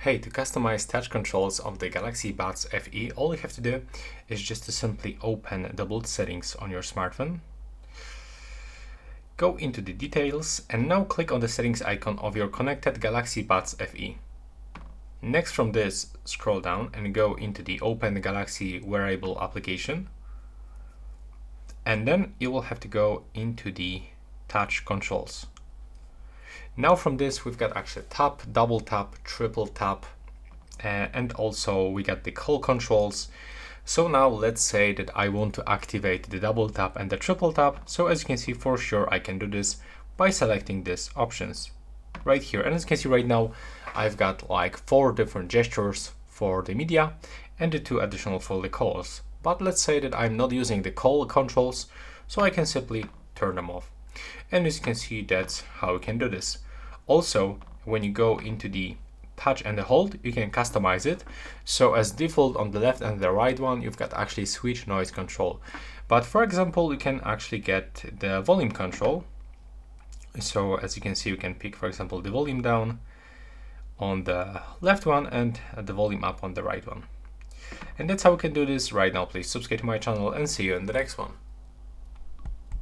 Hey, to customize touch controls of the Galaxy Buds FE, all you have to do is just to simply open the boot settings on your smartphone, go into the details, and now click on the settings icon of your connected Galaxy Buds FE. Next from this, scroll down and go into the Open Galaxy Wearable application, and then you will have to go into the touch controls. Now from this, we've got actually tap, double tap, triple tap, and also we got the call controls. So now let's say that I want to activate the double tap and the triple tap. So as you can see, for sure, I can do this by selecting these options right here. And as you can see right now, I've got like 4 different gestures for the media and the 2 additional for the calls. But let's say that I'm not using the call controls, so I can simply turn them off. And as you can see, that's how you can do this. Also, when you go into the touch and the hold, you can customize it. So as default on the left and the right one, you've got actually switch noise control. But for example, you can actually get the volume control. So as you can see, you can pick, for example, the volume down on the left one and the volume up on the right one. And that's how we can do this right now. Please subscribe to my channel and see you in the next one.